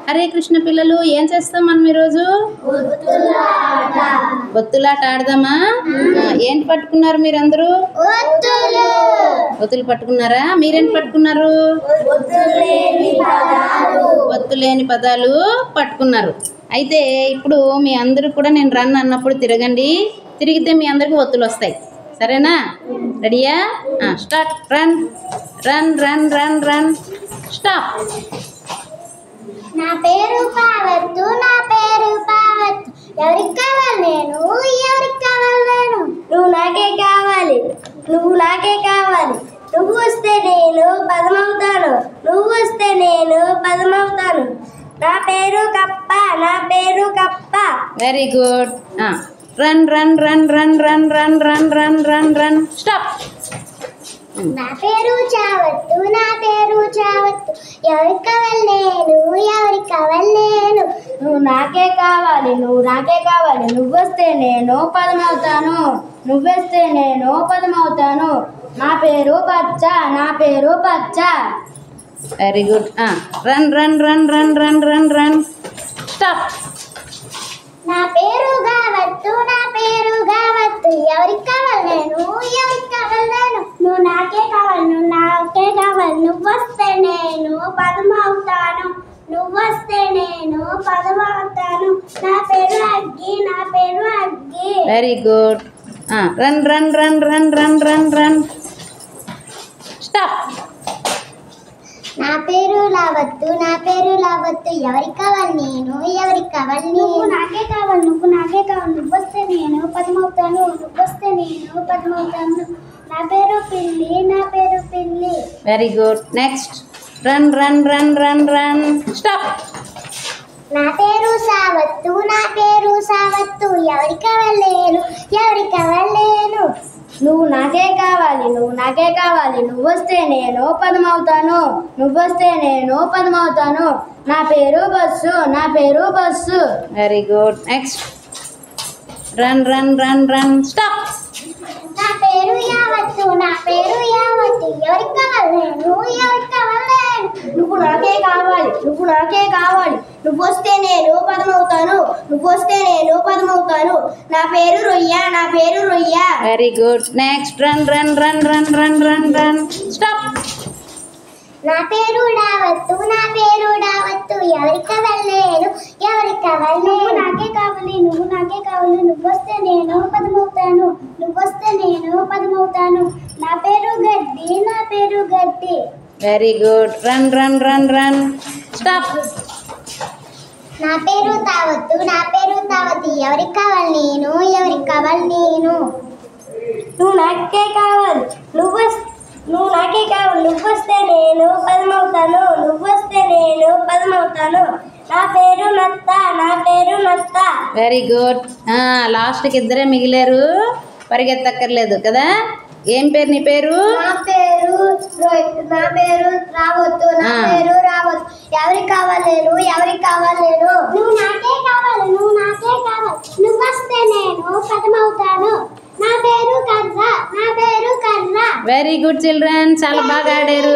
హరే కృష్ణ పిల్లలు, ఏం చేస్తాం మనం ఈరోజు? ఒత్తులాట ఆడదామా? ఏంటి పట్టుకున్నారు మీరందరూ? ఒత్తులు పట్టుకున్నారా? మీరేంటి పట్టుకున్నారు? ఒత్తులేని పదాలు పట్టుకున్నారు. అయితే ఇప్పుడు మీ అందరూ కూడా నేను రన్ అన్నప్పుడు తిరగండి. తిరిగితే మీ అందరికి ఒత్తులు వస్తాయి. సరేనా? రెడీయా? Start. Run run run run run stop. నా పేరు పావత్తు, నా పేరు పావత్తు. ఎవరికి కావాలి నేను, ఎవరికి కావాలి నేను? నువ్వు నాకే కావాలి, నువ్వు నాకే కావాలి. నువ్వు వస్తే నేను పదమవుతాను, నువ్వు వస్తే నేను పదమవుతాను. నా పేరు కప్ప, నా పేరు కప్ప. Very good. Run run run run run run run run run run stop. నా పేరు చావత్తు, నా పేరు చావత్తు. ఎవరికి కావాలి నేను, ఎవరికి కావాలి నేను? నువ్వు నాకే కావాలి, నువ్వు నాకే కావాలి. నువ్వు వస్తే నేను పదమవుతాను, నువ్వొస్తే నేను పదమవుతాను. నా పేరు పచ్చ, నా పేరు పచ్చ. Very good. Run run run run run run run stop. నా పేరు గావత్తు, నా పేరు గావత్తు. ఎవరికి కావాలి నేను, ఎవరికి కావాలి నేను? నువ్వు నాకే కావాలి, నువ్వు నాకే కావాలి. నువ్వు వస్తే నేను పదమవుతాను, నువ్వు వస్తే నేను పదమవుతాను. నా పేరు అగ్గి, నా పేరు అగ్గి. Very good. Run run run run run run run stop. నా పేరు లావత్తు, నా పేరు లావత్తు. ఎవరికి కావాలి నేను, ఎవరికి కావాలి? నువ్వు నాకే కావాలి, నువ్వు నాకే కావాలి. నువ్వు వస్తే నేను పదమవుతాను, నువ్వు వస్తే నేను పదమవుతాను. నా పేరు పిల్లి, నా పేరు పిల్లి. Very good. Next. Run run run run run stop. నా పేరు సావత్తు, నా పేరు సావత్తు. ఎవరికి కావాలి నేను, ఎవరికి కావాలి నేను? నువ్వు నాకే కావాలి, నువ్వు నాకే కావాలి. నువ్వు వస్తే నేను పదమవుతాను, నువ్వు వస్తే నేను పదమవుతాను. నా పేరు బస్సు, నా పేరు bus. Very good. Next. Run run run run stop. నా పేరు యావత్తు, నా పేరు యావత్తు. ఎవరికి కావాలి నేను, ఎవరికి కావాలి నేను? నువ్వు నాకే కావాలి, నువ్వు నాకే కావాలి. నువ్వు వస్తే నేను పదమవుతాను, నువ్వు వస్తే నేను పదమవుతాను. నా పేరు రొయ్య, నా పేరు రొయ్య. Very good. Next. Run run run run run run run stop. నా పేరు డావత్తు, నా పేరు డావత్తు. ఎవరికి కావాలి నేను, ఎవరికి కావాలి? నువ్వు నాకే కావాలి, నువ్వు నాకే కావాలి. నువ్వు వస్తే నేను పదమవుతాను, నువ్వు వస్తే నేను పదమవుతాను. నా పేరు గడ్డి, నా పేరు గడ్డి. Very good. Run run run run stop. నా పేరు తావత్తు, నా పేరు తావత్తు. ఎవరికి కావాలి నేను, ఎవరికి కావాలి నేను? నువ్వు నాకే కావాలి, నువ్వు నాకే కావాలి. నువ్వు వస్తే నేను పదమవుతాను, నువ్వు వస్తే నేను పదమవుతాను. నా పేరు నత్త, నా పేరు నత్త. Very good. లాస్ట్కి ఇద్దరే మిగిలారు, పరిగెత్తక్కర్లేదు కదా. ఏం పేరు నీ పేరు? నా పేరు నా పేరు రావద్దు, నా పేరు రావద్దు. ఎవరికి కావాలి నేను, ఎవరికి కావాలి నేను? నువ్వు నాకే కావాలి, నువ్వు నాకే కావాలి. నువ్వు వస్తే నేను పదమవుతాను. నా పేరు కర్ర, నా పేరు కర్ర. వెరీ గుడ్ చిల్డ్రన్, చాలా బాగా ఆడారు.